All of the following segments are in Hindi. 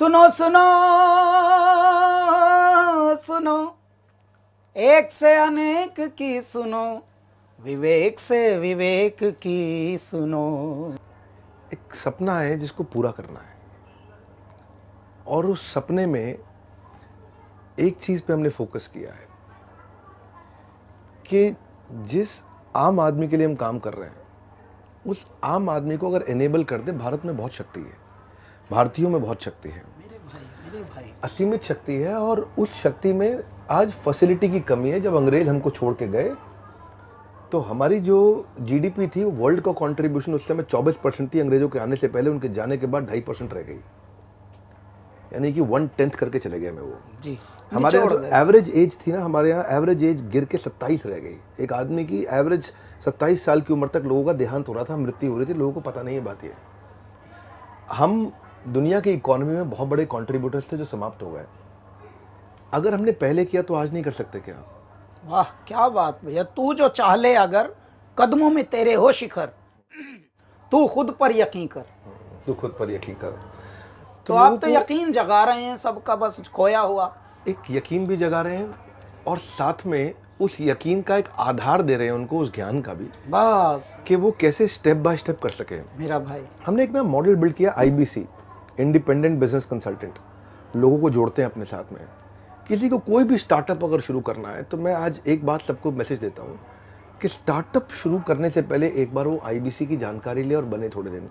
सुनो सुनो सुनो, एक से अनेक की सुनो, विवेक से विवेक की सुनो। एक सपना है जिसको पूरा करना है, और उस सपने में एक चीज़ पे हमने फोकस किया है कि जिस आम आदमी के लिए हम काम कर रहे हैं, उस आम आदमी को अगर एनेबल कर दे। भारत में बहुत शक्ति है, भारतीयों में बहुत शक्ति है, मेरे भाई असीमित शक्ति है, और उस शक्ति में आज फैसिलिटी की कमी है। जब अंग्रेज हमको छोड़ के गए तो हमारी जो जीडीपी थी, वर्ल्ड का कंट्रीब्यूशन उस समय 24% थी। अंग्रेजों के आने से पहले, उनके जाने के बाद 2.5% रह गई, यानी कि 1/10 करके चले गए। मैं वो जी, हमारे यहाँ जो एवरेज एज थी ना, हमारे यहाँ एवरेज एज गिर के 27 रह गई। एक आदमी की एवरेज 27 साल की उम्र तक लोगों का देहांत हो रहा था, मृत्यु हो रही थी, लोगों को पता नहीं है बात ये। हम दुनिया की इकोनॉमी में बहुत बड़े कंट्रीब्यूटर्स थे जो समाप्त हो गए। अगर हमने पहले किया तो आज नहीं कर सकते क्या? वाह क्या बात भैया, तू जो चाह ले अगर, कदमों में तेरे हो शिखर, तू खुद पर यकीन कर। तू खुद पर यकीन कर। तो आप तो यकीन जगा रहे हैं सबका, बस खोया हुआ एक यकीन भी जगा रहे हैं, और साथ में उस यकीन का एक आधार दे रहे हैं उनको, उस ज्ञान का भी, बस कि वो कैसे स्टेप बाय स्टेप कर सके। मेरा भाई, हमने एक ना मॉडल बिल्ड किया, IBC, इंडिपेंडेंट बिजनेस कंसल्टेंट। लोगों को जोड़ते हैं अपने साथ में। किसी को कोई भी स्टार्टअप अगर शुरू करना है, तो मैं आज एक बात सबको मैसेज देता हूँ कि स्टार्टअप शुरू करने से पहले एक बार वो IBC की जानकारी ले और बने थोड़े दिन।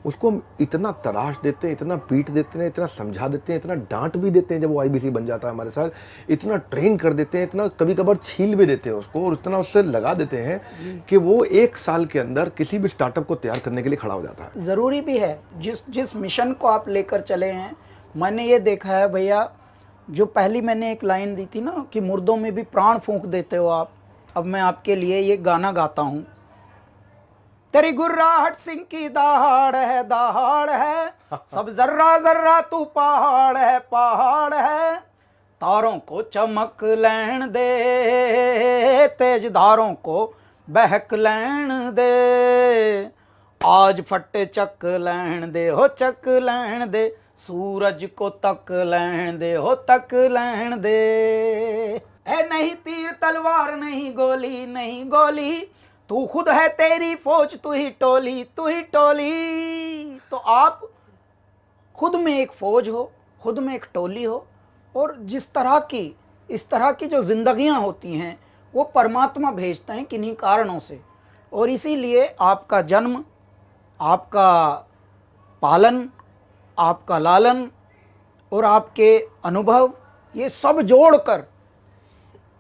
उसको हम इतना तराश देते हैं, इतना पीट देते हैं, इतना समझा देते हैं, इतना डांट भी देते हैं जब वो IBC बन जाता है हमारे साथ, इतना ट्रेन कर देते हैं, इतना कभी कभार छील भी देते हैं उसको, और इतना उससे लगा देते हैं कि वो 1 साल के अंदर किसी भी स्टार्टअप को तैयार करने के लिए खड़ा हो जाता है। ज़रूरी भी है। जिस मिशन को आप लेकर चले हैं, मैंने ये देखा है भैया, जो पहली मैंने एक लाइन दी थी ना कि मुर्दों में भी प्राण फूंक देते हो आप, अब मैं आपके लिए ये गाना गाता हूँ। तेरी गुर्राहट सिंह की दहाड़ है, सब जर्रा जर्रा तू पहाड़ है, तारों को चमक लैन दे, तेज धारों को बहक लैन दे, आज फट चक लैन दे हो, चक लैन दे, सूरज को तक लैन दे हो, तक लैन दे। है नहीं तीर तलवार, नहीं गोली, नहीं गोली, तू खुद है तेरी फौज, तू ही टोली, तू ही टोली। तो आप खुद में एक फौज हो, खुद में एक टोली हो, और इस तरह की जो जिंदगियां होती हैं वो परमात्मा भेजते हैं किन्हीं कारणों से। और इसीलिए आपका जन्म, आपका पालन, आपका लालन और आपके अनुभव, ये सब जोड़कर,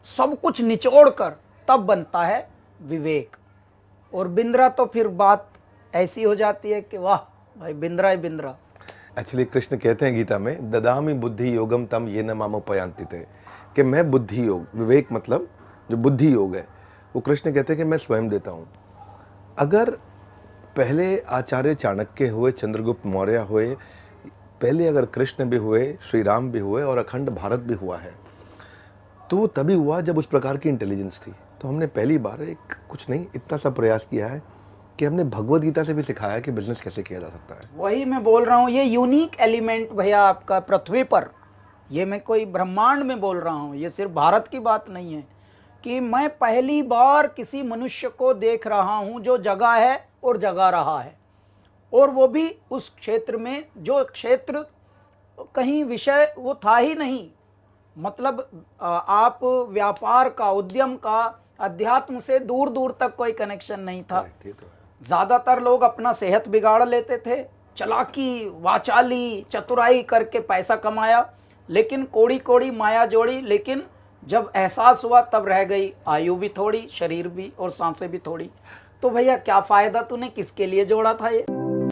सब कुछ निचोड़कर तब बनता है विवेक। और बिंद्रा तो फिर बात ऐसी हो जाती है कि वाह भाई, बिंद्रा ही बिंद्रा। एक्चुअली कृष्ण कहते हैं गीता में, ददामि बुद्धि योगम तम ये न मामोपयांति थे, कि मैं बुद्धि योग, विवेक मतलब जो बुद्धि योग है, वो कृष्ण कहते हैं कि मैं स्वयं देता हूँ। अगर पहले आचार्य चाणक्य हुए, चंद्रगुप्त मौर्य हुए, पहले अगर कृष्ण भी हुए, श्री राम भी हुए, और अखंड भारत भी हुआ है, तो वो तभी हुआ जब उस प्रकार की इंटेलिजेंस थी। तो हमने पहली बार एक कुछ नहीं, इतना सा प्रयास किया है कि हमने भगवद गीता से भी सिखाया कि बिजनेस कैसे किया जा सकता है। वही मैं बोल रहा हूँ, ये यूनिक एलिमेंट भैया आपका पृथ्वी पर, ये मैं कोई ब्रह्मांड में बोल रहा हूँ, ये सिर्फ भारत की बात नहीं है, कि मैं पहली बार किसी मनुष्य को देख रहा हूँ जो जगा है और जगा रहा है, और वो भी उस क्षेत्र में जो क्षेत्र कहीं विषय वो था ही नहीं। मतलब आप व्यापार का, उद्यम का, अध्यात्म से दूर दूर तक कोई कनेक्शन नहीं था। ज़्यादातर लोग अपना सेहत बिगाड़ लेते थे, चालाकी, वाचाली, चतुराई करके पैसा कमाया, लेकिन कोड़ी कोड़ी माया जोड़ी, लेकिन जब एहसास हुआ तब रह गई आयु भी थोड़ी, शरीर भी और सांसें भी थोड़ी। तो भैया क्या फ़ायदा, तूने किसके लिए जोड़ा था ये?